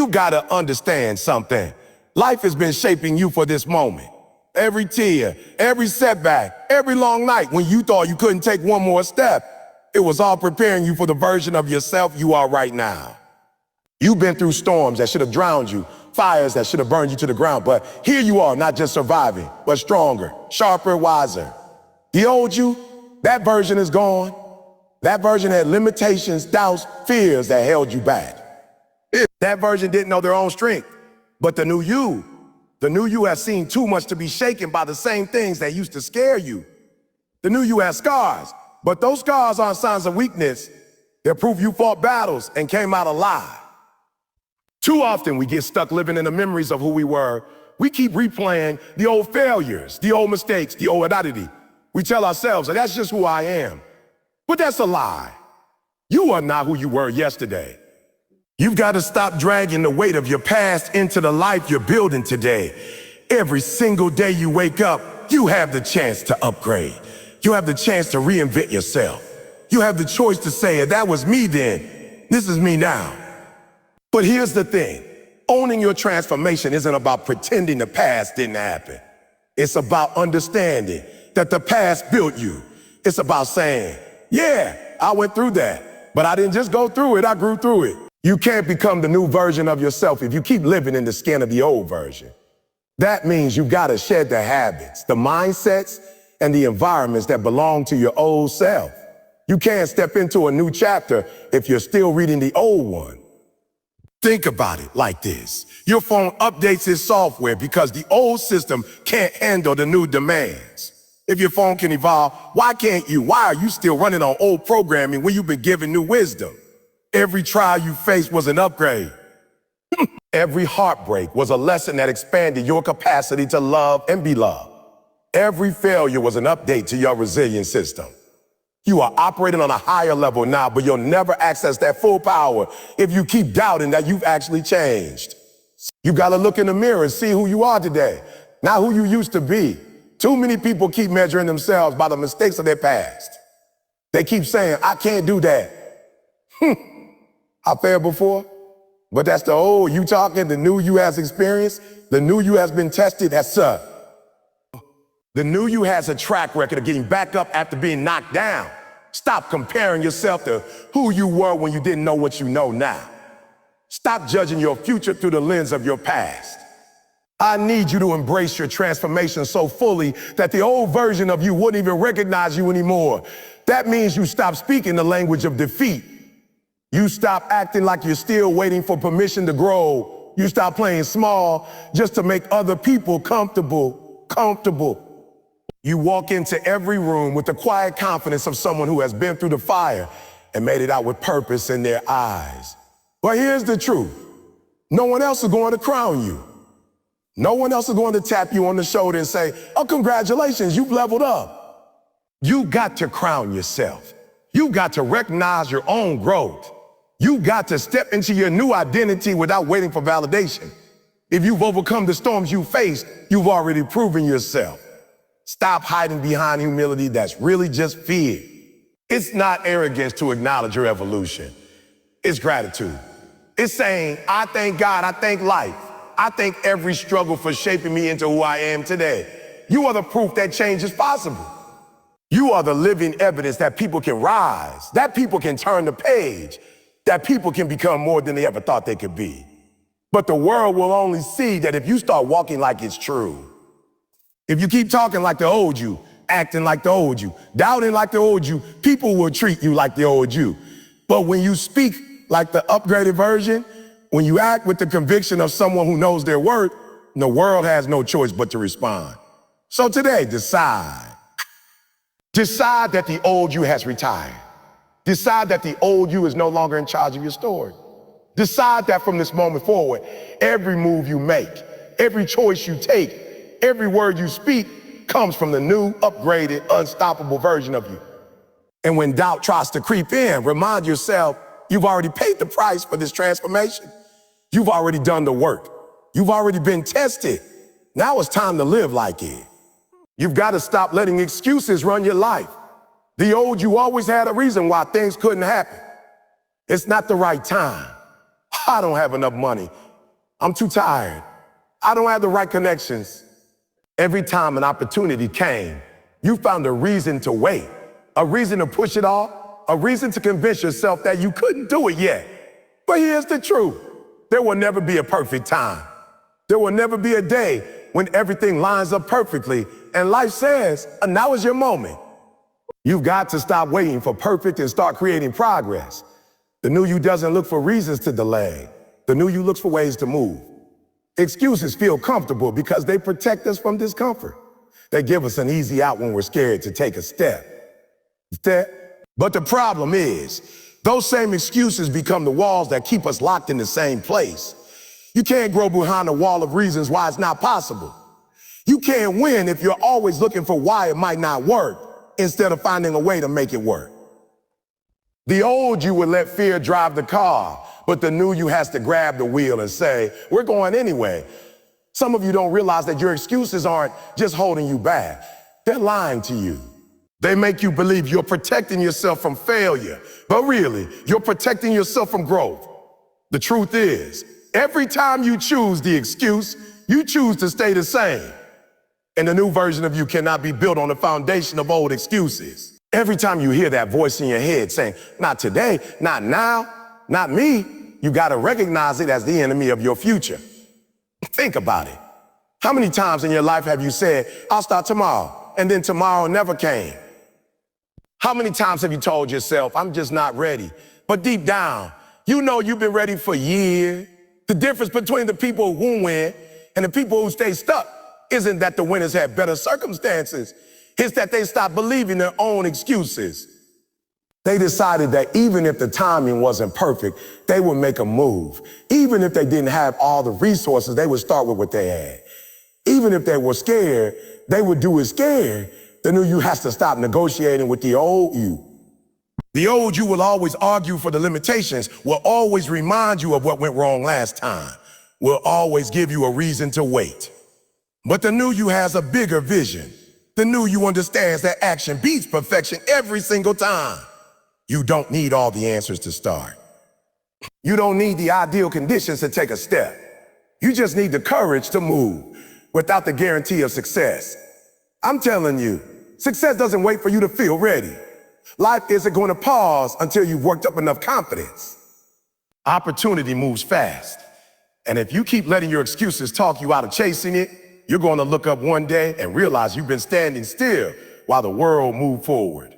You gotta understand something. Life has been shaping you for this moment. Every tear, every setback, every long night when you thought you couldn't take one more step, it was all preparing you for the version of yourself you are right now. You've been through storms that should have drowned you, fires that should have burned you to the ground, but here you are, not just surviving, but stronger, sharper, wiser. The old you, that version is gone. That version had limitations, doubts, fears that held you back. That version didn't know their own strength, but the new you has seen too much to be shaken by the same things that used to scare you. The new you has scars, but those scars aren't signs of weakness. They're proof you fought battles and came out alive. Too often we get stuck living in the memories of who we were. We keep replaying the old failures, the old mistakes, the old identity. We tell ourselves that that's just who I am. But that's a lie. You are not who you were yesterday. You've got to stop dragging the weight of your past into the life you're building today. Every single day you wake up, you have the chance to upgrade. You have the chance to reinvent yourself. You have the choice to say, that was me then, this is me now. But here's the thing, owning your transformation isn't about pretending the past didn't happen. It's about understanding that the past built you. It's about saying, yeah, I went through that, but I didn't just go through it, I grew through it. You can't become the new version of yourself if you keep living in the skin of the old version. That means you've got to shed the habits, the mindsets, and the environments that belong to your old self. You can't step into a new chapter if you're still reading the old one. Think about it like this. Your phone updates its software because the old system can't handle the new demands. If your phone can evolve, why can't you? Why are you still running on old programming when you've been given new wisdom? Every trial you faced was an upgrade. Every heartbreak was a lesson that expanded your capacity to love and be loved. Every failure was an update to your resilience system. You are operating on a higher level now, but you'll never access that full power if you keep doubting that you've actually changed. You gotta look in the mirror and see who you are today, not who you used to be. Too many people keep measuring themselves by the mistakes of their past. They keep saying, I can't do that. I failed before, but that's the old you talking, the new you has experienced, the new you has been tested, that's up. The new you has a track record of getting back up after being knocked down. Stop comparing yourself to who you were when you didn't know what you know now. Stop judging your future through the lens of your past. I need you to embrace your transformation so fully that the old version of you wouldn't even recognize you anymore. That means you stop speaking the language of defeat. You stop acting like you're still waiting for permission to grow. You stop playing small just to make other people comfortable. You walk into every room with the quiet confidence of someone who has been through the fire and made it out with purpose in their eyes. But here's the truth. No one else is going to crown you. No one else is going to tap you on the shoulder and say, oh, congratulations, you've leveled up. You got to crown yourself. You got to recognize your own growth. You got to step into your new identity without waiting for validation. If you've overcome the storms you faced, you've already proven yourself. Stop hiding behind humility that's really just fear. It's not arrogance to acknowledge your evolution. It's gratitude. It's saying, I thank God, I thank life. I thank every struggle for shaping me into who I am today. You are the proof that change is possible. You are the living evidence that people can rise, that people can turn the page, that people can become more than they ever thought they could be. But the world will only see that if you start walking like it's true. If you keep talking like the old you, acting like the old you, doubting like the old you, people will treat you like the old you. But when you speak like the upgraded version, when you act with the conviction of someone who knows their worth, the world has no choice but to respond. So today, decide. Decide that the old you has retired. Decide that the old you is no longer in charge of your story. Decide that from this moment forward, every move you make, every choice you take, every word you speak comes from the new, upgraded, unstoppable version of you. And when doubt tries to creep in, remind yourself you've already paid the price for this transformation. You've already done the work. You've already been tested. Now it's time to live like it. You've got to stop letting excuses run your life. The old you always had a reason why things couldn't happen. It's not the right time. I don't have enough money. I'm too tired. I don't have the right connections. Every time an opportunity came, you found a reason to wait, a reason to push it off, a reason to convince yourself that you couldn't do it yet. But here's the truth. There will never be a perfect time. There will never be a day when everything lines up perfectly and life says, now is your moment. You've got to stop waiting for perfect and start creating progress. The new you doesn't look for reasons to delay. The new you looks for ways to move. Excuses feel comfortable because they protect us from discomfort. They give us an easy out when we're scared to take a step. But the problem is, those same excuses become the walls that keep us locked in the same place. You can't grow behind a wall of reasons why it's not possible. You can't win if you're always looking for why it might not work instead of finding a way to make it work. The old you would let fear drive the car, but the new you has to grab the wheel and say, we're going anyway. Some of you don't realize that your excuses aren't just holding you back. They're lying to you. They make you believe you're protecting yourself from failure, but really, you're protecting yourself from growth. The truth is, every time you choose the excuse, you choose to stay the same. And the new version of you cannot be built on the foundation of old excuses. Every time you hear that voice in your head saying, not today, not now, not me, you gotta recognize it as the enemy of your future. Think about it. How many times in your life have you said, I'll start tomorrow, and then tomorrow never came? How many times have you told yourself, I'm just not ready? But deep down, you know you've been ready for years. The difference between the people who win and the people who stay stuck isn't that the winners had better circumstances. It's that they stopped believing their own excuses. They decided that even if the timing wasn't perfect, they would make a move. Even if they didn't have all the resources, they would start with what they had. Even if they were scared, they would do it scared. The new you has to stop negotiating with the old you. The old you will always argue for the limitations, will always remind you of what went wrong last time, will always give you a reason to wait. But the new you has a bigger vision. The new you understands that action beats perfection every single time. You don't need all the answers to start. You don't need the ideal conditions to take a step. You just need the courage to move without the guarantee of success. I'm telling you, success doesn't wait for you to feel ready. Life isn't going to pause until you've worked up enough confidence. Opportunity moves fast. And if you keep letting your excuses talk you out of chasing it, you're going to look up one day and realize you've been standing still while the world moved forward.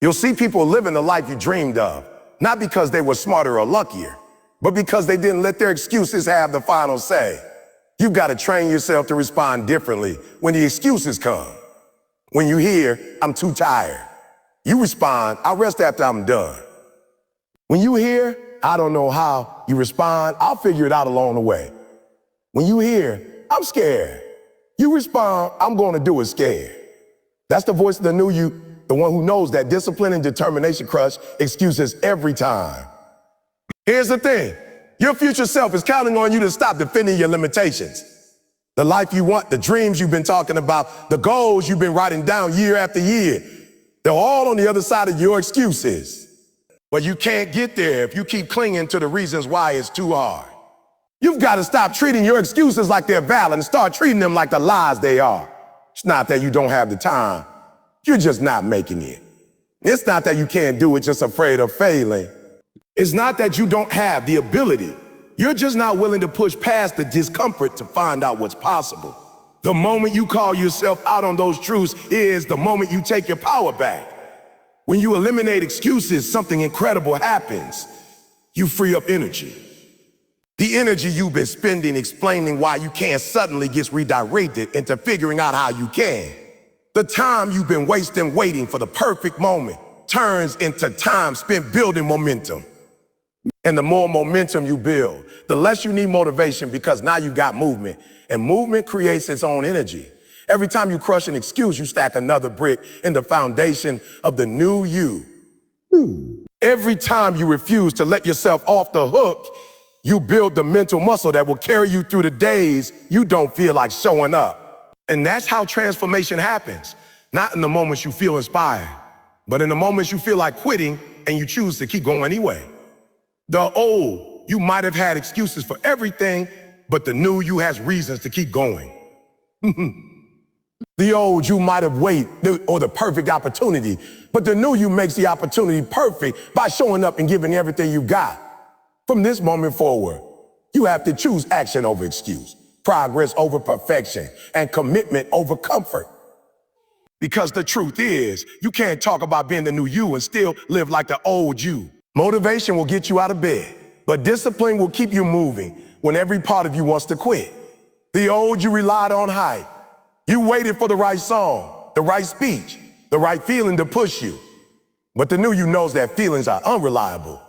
You'll see people living the life you dreamed of, not because they were smarter or luckier, but because they didn't let their excuses have the final say. You've got to train yourself to respond differently when the excuses come. When you hear, I'm too tired, you respond, I'll rest after I'm done. When you hear, I don't know how, you respond, I'll figure it out along the way. When you hear, I'm scared, you respond, I'm going to do it scared. That's the voice of the new you, the one who knows that discipline and determination crush excuses every time. Here's the thing. Your future self is counting on you to stop defending your limitations. The life you want, the dreams you've been talking about, the goals you've been writing down year after year, they're all on the other side of your excuses. But you can't get there if you keep clinging to the reasons why it's too hard. You've got to stop treating your excuses like they're valid and start treating them like the lies they are. It's not that you don't have the time. You're just not making it. It's not that you can't do it, just afraid of failing. It's not that you don't have the ability. You're just not willing to push past the discomfort to find out what's possible. The moment you call yourself out on those truths is the moment you take your power back. When you eliminate excuses, something incredible happens. You free up energy. The energy you've been spending explaining why you can't suddenly gets redirected into figuring out how you can. The time you've been wasting waiting for the perfect moment turns into time spent building momentum. And the more momentum you build, the less you need motivation because now you got movement. And movement creates its own energy. Every time you crush an excuse, you stack another brick in the foundation of the new you. Every time you refuse to let yourself off the hook, you build the mental muscle that will carry you through the days you don't feel like showing up. And that's how transformation happens. Not in the moments you feel inspired, but in the moments you feel like quitting and you choose to keep going anyway. The old, you might have had excuses for everything, but the new you has reasons to keep going. The old you might have waited or the perfect opportunity, but the new you makes the opportunity perfect by showing up and giving everything you got. From this moment forward, you have to choose action over excuse, progress over perfection, and commitment over comfort. Because the truth is, you can't talk about being the new you and still live like the old you. Motivation will get you out of bed, but discipline will keep you moving when every part of you wants to quit. The old you relied on hype. You waited for the right song, the right speech, the right feeling to push you. But the new you knows that feelings are unreliable.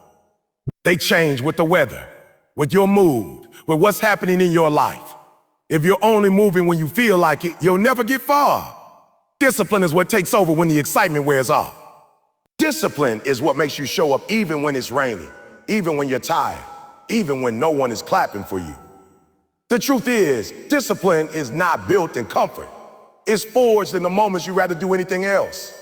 They change with the weather, with your mood, with what's happening in your life. If you're only moving when you feel like it, you'll never get far. Discipline is what takes over when the excitement wears off. Discipline is what makes you show up even when it's raining, even when you're tired, even when no one is clapping for you. The truth is, discipline is not built in comfort. It's forged in the moments you'd rather do anything else.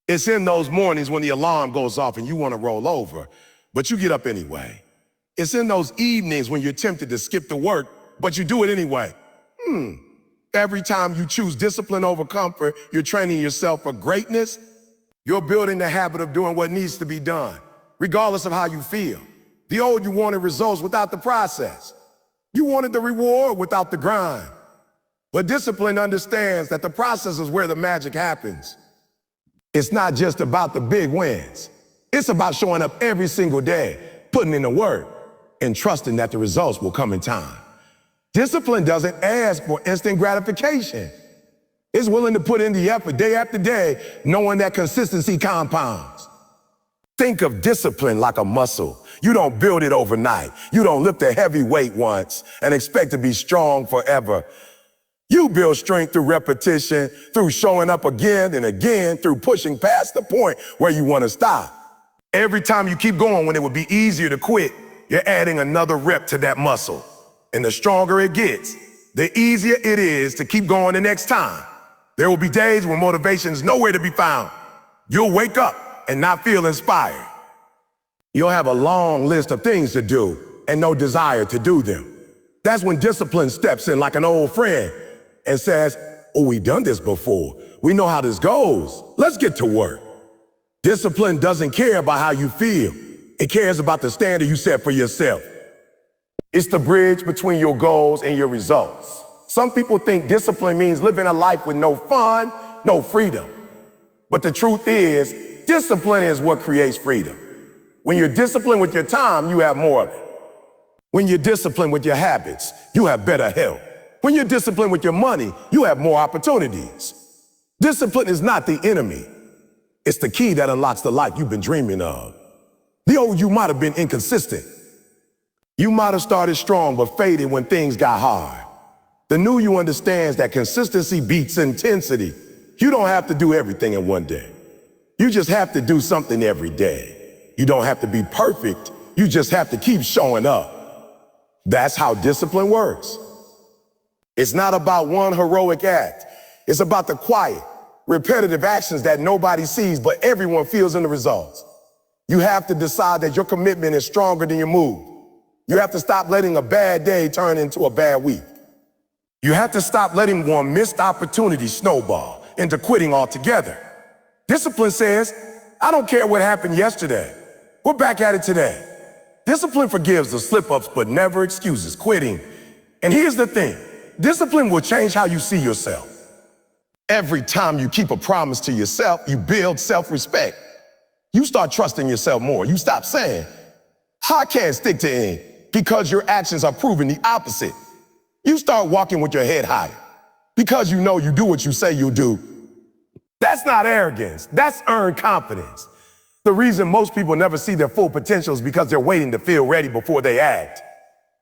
It's in those mornings when the alarm goes off and you want to roll over, but you get up anyway. It's in those evenings when you're tempted to skip the work, but you do it anyway. Every time you choose discipline over comfort, you're training yourself for greatness. You're building the habit of doing what needs to be done, regardless of how you feel. The old you wanted results without the process. You wanted the reward without the grind. But discipline understands that the process is where the magic happens. It's not just about the big wins. It's about showing up every single day, putting in the work, and trusting that the results will come in time. Discipline doesn't ask for instant gratification. It's willing to put in the effort day after day, knowing that consistency compounds. Think of discipline like a muscle. You don't build it overnight. You don't lift a heavy weight once and expect to be strong forever. You build strength through repetition, through showing up again and again, through pushing past the point where you want to stop. Every time you keep going when it would be easier to quit, you're adding another rep to that muscle. And the stronger it gets, the easier it is to keep going the next time. There will be days when motivation is nowhere to be found. You'll wake up and not feel inspired. You'll have a long list of things to do and no desire to do them. That's when discipline steps in like an old friend and says, "Oh, we've done this before. We know how this goes. Let's get to work." Discipline doesn't care about how you feel. It cares about the standard you set for yourself. It's the bridge between your goals and your results. Some people think discipline means living a life with no fun, no freedom. But the truth is, discipline is what creates freedom. When you're disciplined with your time, you have more of it. When you're disciplined with your habits, you have better health. When you're disciplined with your money, you have more opportunities. Discipline is not the enemy. It's the key that unlocks the life you've been dreaming of. The old you might have been inconsistent. You might have started strong but faded when things got hard. The new you understands that consistency beats intensity. You don't have to do everything in one day. You just have to do something every day. You don't have to be perfect. You just have to keep showing up. That's how discipline works. It's not about one heroic act. It's about the quiet, repetitive actions that nobody sees but everyone feels in the results. You have to decide that your commitment is stronger than your mood. You have to stop letting a bad day turn into a bad week. You have to stop letting one missed opportunity snowball into quitting altogether. Discipline says, "I don't care what happened yesterday. We're back at it today." Discipline forgives the slip-ups but never excuses quitting. And here's the thing, discipline will change how you see yourself. Every time you keep a promise to yourself, you build self-respect. You start trusting yourself more. You stop saying, "I can't stick to it," because your actions are proving the opposite. You start walking with your head higher because you know you do what you say you'll do. That's not arrogance. That's earned confidence. The reason most people never see their full potential is because they're waiting to feel ready before they act.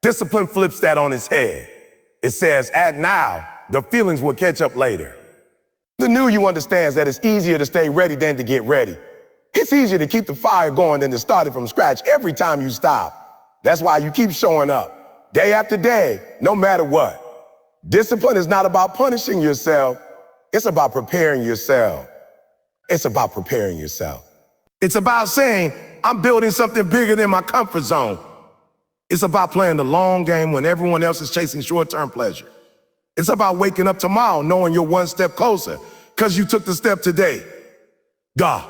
Discipline flips that on its head. It says, act now, the feelings will catch up later. The new you understands that it's easier to stay ready than to get ready. It's easier to keep the fire going than to start it from scratch every time you stop. That's why you keep showing up, day after day, no matter what. Discipline is not about punishing yourself. It's about preparing yourself. It's about preparing yourself. It's about saying, I'm building something bigger than my comfort zone. It's about playing the long game when everyone else is chasing short-term pleasure. It's about waking up tomorrow knowing you're one step closer because you took the step today. God,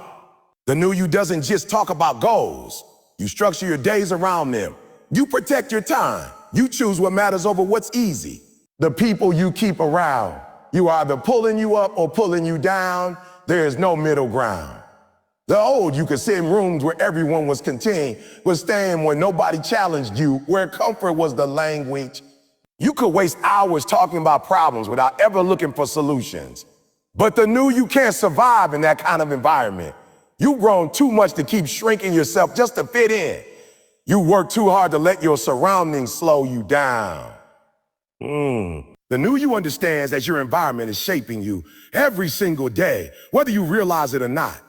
the new you doesn't just talk about goals. You structure your days around them. You protect your time. You choose what matters over what's easy. The people you keep around, you are either pulling you up or pulling you down. There is no middle ground. The old you could sit in rooms where everyone was contained, was staying where nobody challenged you, where comfort was the language. You could waste hours talking about problems without ever looking for solutions. But the new you can't survive in that kind of environment. You've grown too much to keep shrinking yourself just to fit in. You work too hard to let your surroundings slow you down. The new you understands that your environment is shaping you every single day, whether you realize it or not.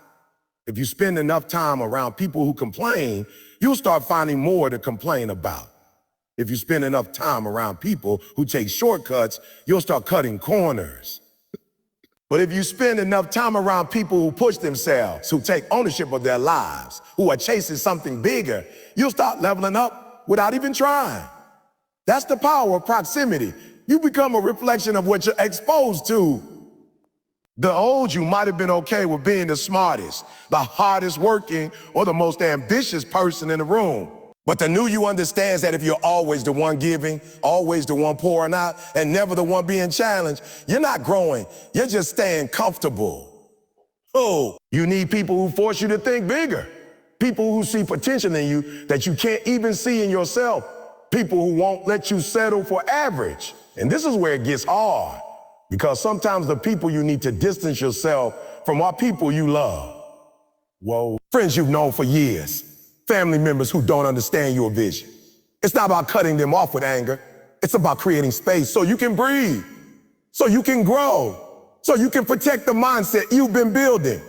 If you spend enough time around people who complain, you'll start finding more to complain about. If you spend enough time around people who take shortcuts, you'll start cutting corners. But if you spend enough time around people who push themselves, who take ownership of their lives, who are chasing something bigger, you'll start leveling up without even trying. That's the power of proximity. You become a reflection of what you're exposed to. The old you might have been okay with being the smartest, the hardest working, or the most ambitious person in the room. But the new you understands that if you're always the one giving, always the one pouring out, and never the one being challenged, you're not growing. You're just staying comfortable. Oh, you need people who force you to think bigger. People who see potential in you that you can't even see in yourself. People who won't let you settle for average. And this is where it gets hard. Because sometimes the people you need to distance yourself from are people you love. Whoa. Friends you've known for years. Family members who don't understand your vision. It's not about cutting them off with anger. It's about creating space so you can breathe, so you can grow, so you can protect the mindset you've been building.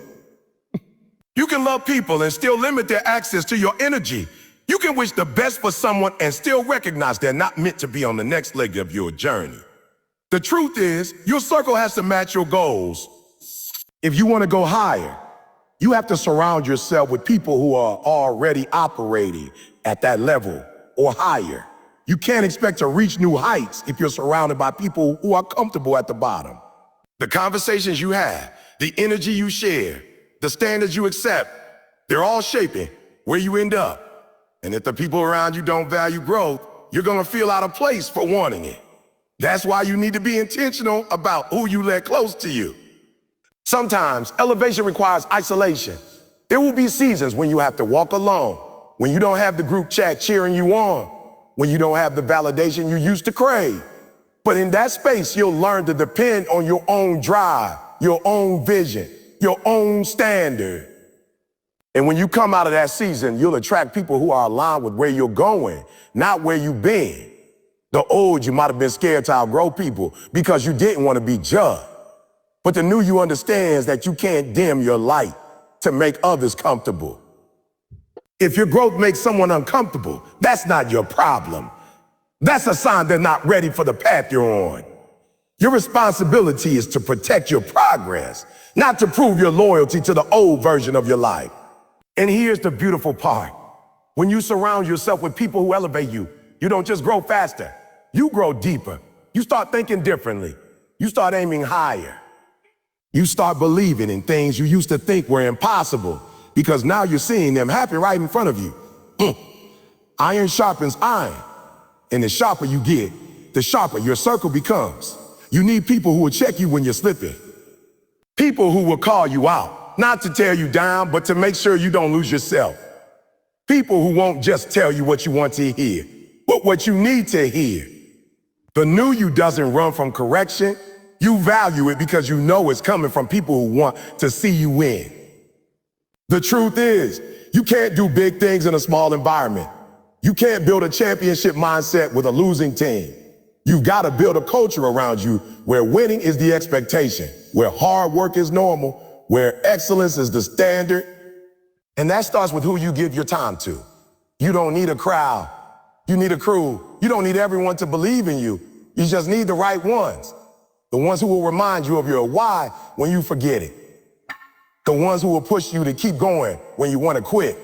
You can love people and still limit their access to your energy. You can wish the best for someone and still recognize they're not meant to be on the next leg of your journey. The truth is, your circle has to match your goals. If you want to go higher, you have to surround yourself with people who are already operating at that level or higher. You can't expect to reach new heights if you're surrounded by people who are comfortable at the bottom. The conversations you have, the energy you share, the standards you accept, they're all shaping where you end up. And if the people around you don't value growth, you're going to feel out of place for wanting it. That's why you need to be intentional about who you let close to you. Sometimes elevation requires isolation. There will be seasons when you have to walk alone, when you don't have the group chat cheering you on, when you don't have the validation you used to crave. But in that space, you'll learn to depend on your own drive, your own vision, your own standard. And when you come out of that season, you'll attract people who are aligned with where you're going, not where you've been. The old you might have been scared to outgrow people because you didn't want to be judged. But the new you understands that you can't dim your light to make others comfortable. If your growth makes someone uncomfortable, that's not your problem. That's a sign they're not ready for the path you're on. Your responsibility is to protect your progress, not to prove your loyalty to the old version of your life. And here's the beautiful part. When you surround yourself with people who elevate you, you don't just grow faster, you grow deeper. You start thinking differently. You start aiming higher. You start believing in things you used to think were impossible because now you're seeing them happen right in front of you. Iron sharpens iron. And the sharper you get, the sharper your circle becomes. You need people who will check you when you're slipping. People who will call you out, not to tear you down, but to make sure you don't lose yourself. People who won't just tell you what you want to hear, but what you need to hear. The new you doesn't run from correction. You value it because you know it's coming from people who want to see you win. The truth is, you can't do big things in a small environment. You can't build a championship mindset with a losing team. You've got to build a culture around you where winning is the expectation, where hard work is normal, where excellence is the standard. And that starts with who you give your time to. You don't need a crowd. You need a crew. You don't need everyone to believe in you. You just need the right ones. The ones who will remind you of your why when you forget it. The ones who will push you to keep going when you want to quit.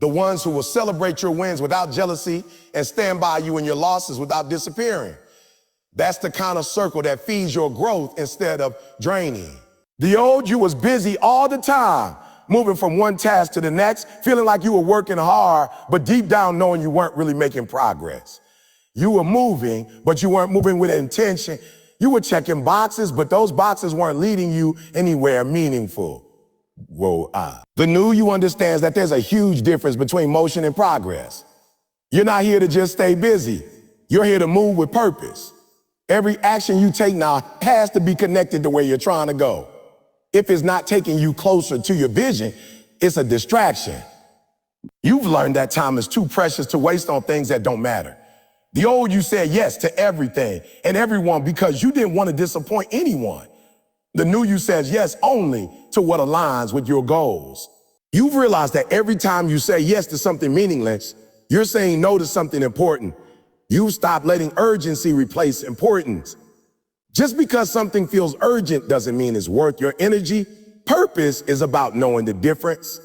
The ones who will celebrate your wins without jealousy and stand by you in your losses without disappearing. That's the kind of circle that feeds your growth instead of draining. The old you was busy all the time, moving from one task to the next, feeling like you were working hard, but deep down knowing you weren't really making progress. You were moving, but you weren't moving with intention. You were checking boxes, but those boxes weren't leading you anywhere meaningful. The new you understands that there's a huge difference between motion and progress. You're not here to just stay busy. You're here to move with purpose. Every action you take now has to be connected to where you're trying to go. If it's not taking you closer to your vision, it's a distraction. You've learned that time is too precious to waste on things that don't matter. The old you said yes to everything and everyone because you didn't want to disappoint anyone. The new you says yes only to what aligns with your goals. You've realized that every time you say yes to something meaningless, you're saying no to something important. You've stopped letting urgency replace importance. Just because something feels urgent doesn't mean it's worth your energy. Purpose is about knowing the difference.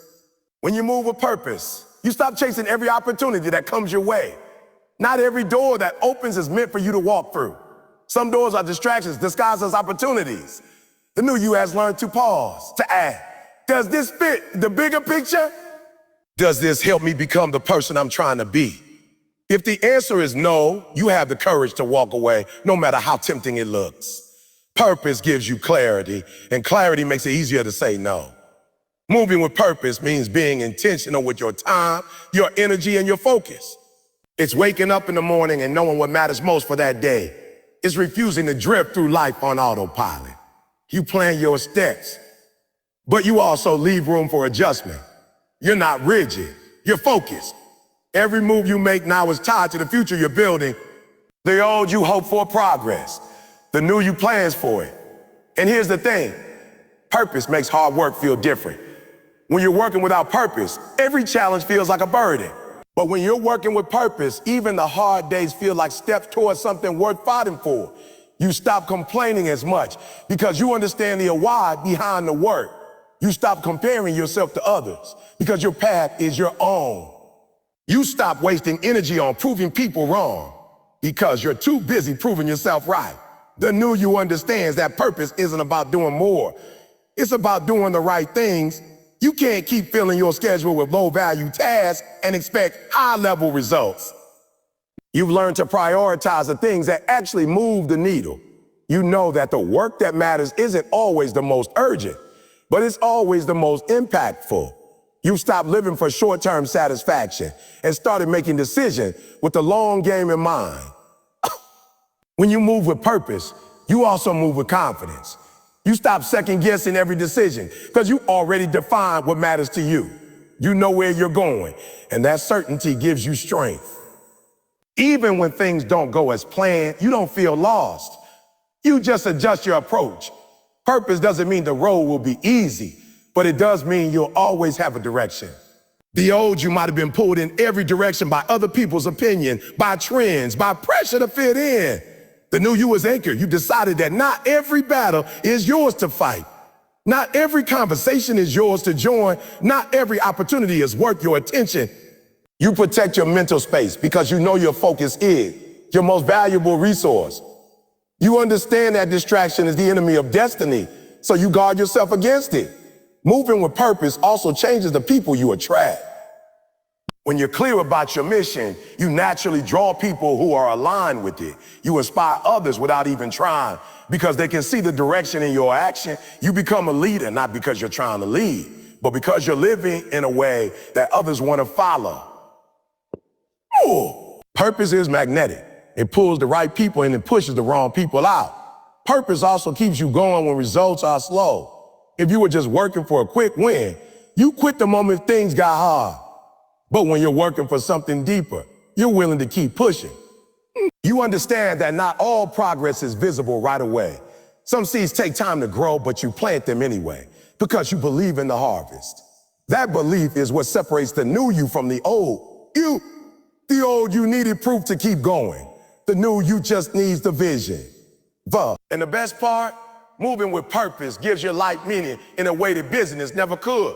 When you move with purpose, you stop chasing every opportunity that comes your way. Not every door that opens is meant for you to walk through. Some doors are distractions disguised as opportunities. The new you has learned to pause, to ask, does this fit the bigger picture? Does this help me become the person I'm trying to be? If the answer is no, you have the courage to walk away, no matter how tempting it looks. Purpose gives you clarity, and clarity makes it easier to say no. Moving with purpose means being intentional with your time, your energy, and your focus. It's waking up in the morning and knowing what matters most for that day. It's refusing to drift through life on autopilot. You plan your steps, but you also leave room for adjustment. You're not rigid, you're focused. Every move you make now is tied to the future you're building. The old you hope for progress. The new you plans for it. And here's the thing, purpose makes hard work feel different. When you're working without purpose, every challenge feels like a burden. But when you're working with purpose, even the hard days feel like steps towards something worth fighting for. You stop complaining as much because you understand the why behind the work. You stop comparing yourself to others because your path is your own. You stop wasting energy on proving people wrong because you're too busy proving yourself right. The new you understands that purpose isn't about doing more. It's about doing the right things. You can't keep filling your schedule with low-value tasks and expect high-level results. You've learned to prioritize the things that actually move the needle. You know that the work that matters isn't always the most urgent, but it's always the most impactful. You stopped living for short-term satisfaction and started making decisions with the long game in mind. When you move with purpose, you also move with confidence. You stop second-guessing every decision because you already defined what matters to you. You know where you're going, and that certainty gives you strength. Even when things don't go as planned, you don't feel lost. You just adjust your approach. Purpose doesn't mean the road will be easy, but it does mean you'll always have a direction. The old you might have been pulled in every direction by other people's opinion, by trends, by pressure to fit in. The new you is anchored. You decided that not every battle is yours to fight. Not every conversation is yours to join. Not every opportunity is worth your attention. You protect your mental space because you know your focus is your most valuable resource. You understand that distraction is the enemy of destiny, so you guard yourself against it. Moving with purpose also changes the people you attract. When you're clear about your mission, you naturally draw people who are aligned with it. You inspire others without even trying because they can see the direction in your action. You become a leader, not because you're trying to lead, but because you're living in a way that others want to follow. Ooh. Purpose is magnetic. It pulls the right people and it pushes the wrong people out. Purpose also keeps you going when results are slow. If you were just working for a quick win, you quit the moment things got hard. But when you're working for something deeper, you're willing to keep pushing. You understand that not all progress is visible right away. Some seeds take time to grow, but you plant them anyway because you believe in the harvest. That belief is what separates the new you from the old you. The old you needed proof to keep going. The new you just needs the vision. And the best part, moving with purpose gives your life meaning in a way that business never could.